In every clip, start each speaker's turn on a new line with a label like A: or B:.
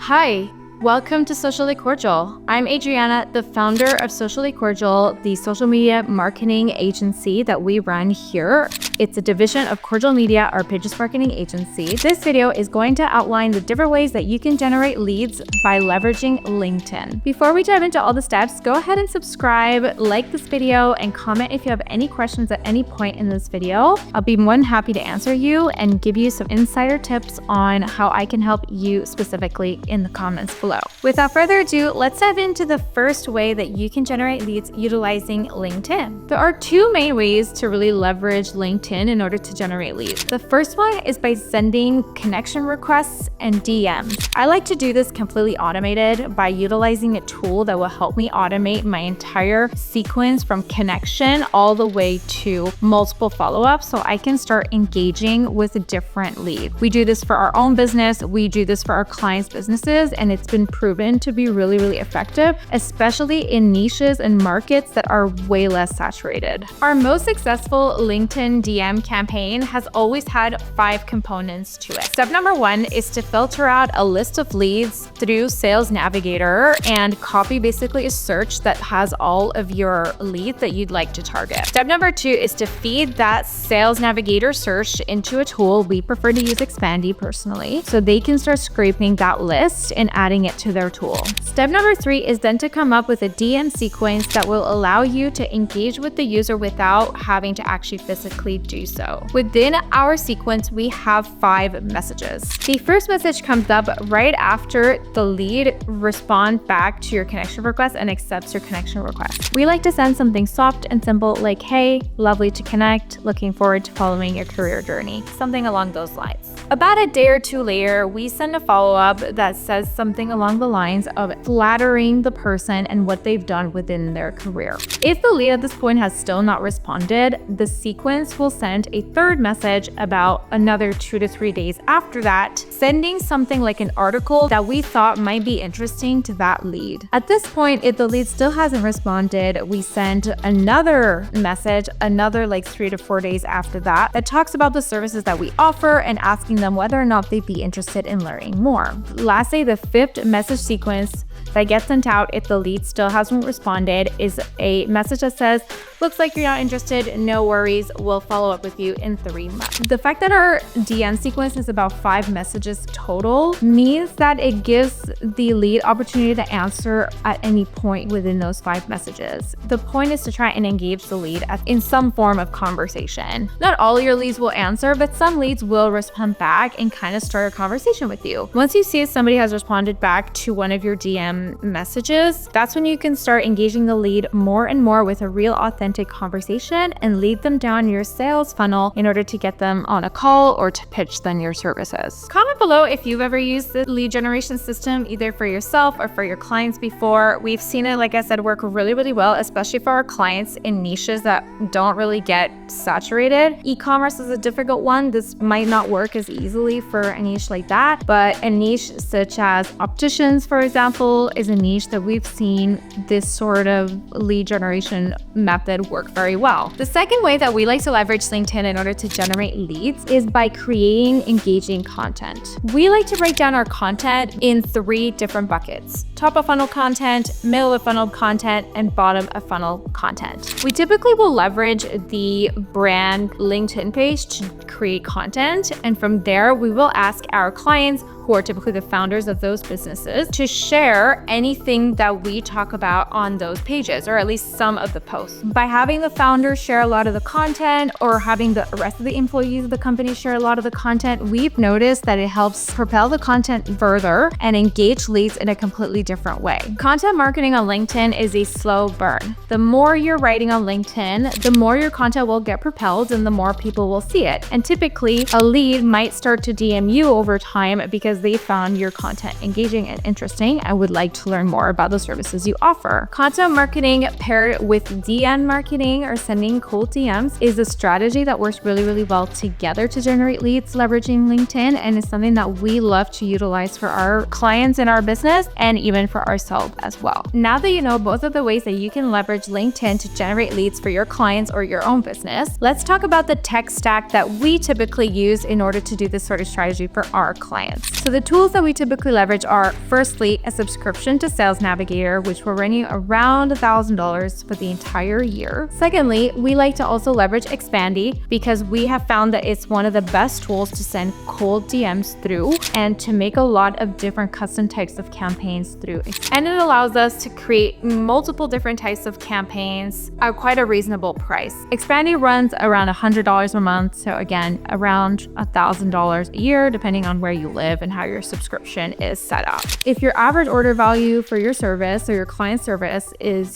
A: Hi, welcome to Socially Cordial. I'm Adrianna, the founder of Socially Cordial, the social media marketing agency that we run here. It's a division of Cordial Media, our Pages marketing agency. This video is going to outline the different ways that you can generate leads by leveraging LinkedIn. Before we dive into all the steps, go ahead and subscribe, like this video, and comment if you have any questions at any point in this video. I'll be more than happy to answer you and give you some insider tips on how I can help you specifically in the comments below. Without further ado, let's dive into the first way that you can generate leads utilizing LinkedIn. There are two main ways to really leverage LinkedIn in order to generate leads. The first one is by sending connection requests and DMs. I like to do this completely automated by utilizing a tool that will help me automate my entire sequence from connection all the way to multiple follow-ups so I can start engaging with a different lead. We do this for our own business, we do this for our clients' businesses, and it's been proven to be really effective, especially in niches and markets that are way less saturated. Our most successful LinkedIn DM campaign has always had 5 components to it. Step number 1 is to filter out a list of leads through Sales Navigator and copy basically a search that has all of your leads that you'd like to target. Step number 2 is to feed that Sales Navigator search into a tool. We prefer to use Expandy personally, so they can start scraping that list and adding it to their tool. Step number 3 is then to come up with a DM sequence that will allow you to engage with the user without having to actually physically do so. Within our sequence, we have 5 messages. The first message comes up right after the lead responds back to your connection request and accepts your connection request. We like to send something soft and simple like, "Hey, lovely to connect, looking forward to following your career journey," something along those lines. About a day or 2 later, we send a follow-up that says something along the lines of flattering the person and what they've done within their career. If the lead at this point has still not responded, the sequence will send a third message about another 2 to 3 days after that, sending something like an article that we thought might be interesting to that lead. At this point, if the lead still hasn't responded, we send another message, another like 3 to 4 days after that talks about the services that we offer and asking them whether or not they'd be interested in learning more. Lastly, the 5th message sequence that gets sent out if the lead still hasn't responded is a message that says, "Looks like you're not interested, no worries, we'll follow up with you in 3 months." The fact that our DM sequence is about 5 messages total means that it gives the lead opportunity to answer at any point within those 5 messages. The point is to try and engage the lead in some form of conversation. Not all your leads will answer, but some leads will respond back and kind of start a conversation with you. Once you see somebody has responded back to one of your DM messages, that's when you can start engaging the lead more and more with a real authentic conversation and lead them down your sales funnel in order to get them on a call or to pitch them your services. Comment below if you've ever used the lead generation system either for yourself or for your clients before. We've seen it, like I said, work really well, especially for our clients in niches that don't really get saturated. E-commerce is a difficult one. This might not work as easily for a niche like that, but a niche such as opticians, for example, is a niche that we've seen this sort of lead generation method work very well. The second way that we like to leverage LinkedIn in order to generate leads is by creating engaging content. We like to break down our content in 3 different buckets: top of funnel content, middle of funnel content, and bottom of funnel content. We typically will leverage the brand LinkedIn page to create content, and from there we will ask our clients, who are typically the founders of those businesses, to share anything that we talk about on those pages, or at least some of the posts. By having the founders share a lot of the content or having the rest of the employees of the company share a lot of the content, we've noticed that it helps propel the content further and engage leads in a completely different way. Content marketing on LinkedIn is a slow burn. The more you're writing on LinkedIn, the more your content will get propelled and the more people will see it. And typically, a lead might start to DM you over time because they found your content engaging and interesting and would like to learn more about the services you offer. Content marketing paired with DM marketing or sending cold DMs is a strategy that works really well together to generate leads leveraging LinkedIn, and it's something that we love to utilize for our clients in our business and even for ourselves as well. Now that you know both of the ways that you can leverage LinkedIn to generate leads for your clients or your own business, let's talk about the tech stack that we typically use in order to do this sort of strategy for our clients. So the tools that we typically leverage are, firstly, a subscription to Sales Navigator, which will run you around $1,000 for the entire year. Secondly, we like to also leverage Expandy because we have found that it's one of the best tools to send cold DMs through and to make a lot of different custom types of campaigns through. And it allows us to create multiple different types of campaigns at quite a reasonable price. Expandy runs around $100 a month. So again, around $1,000 a year, depending on where you live and how your subscription is set up. If your average order value for your service or your client service is,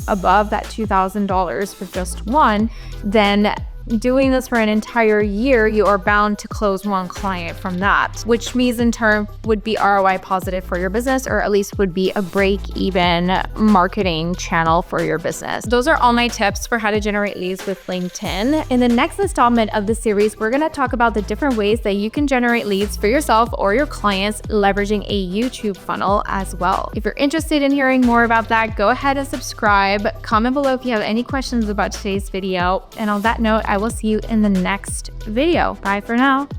A: above that $2,000 for just one, then doing this for an entire year, you are bound to close one client from that, which means in turn would be ROI positive for your business, or at least would be a break-even marketing channel for your business. Those are all my tips for how to generate leads with LinkedIn. In the next installment of the series, we're going to talk about the different ways that you can generate leads for yourself or your clients leveraging a YouTube funnel as well. If you're interested in hearing more about that, go ahead and subscribe. Comment below if you have any questions about today's video. And on that note, I will see you in the next video. Bye for now.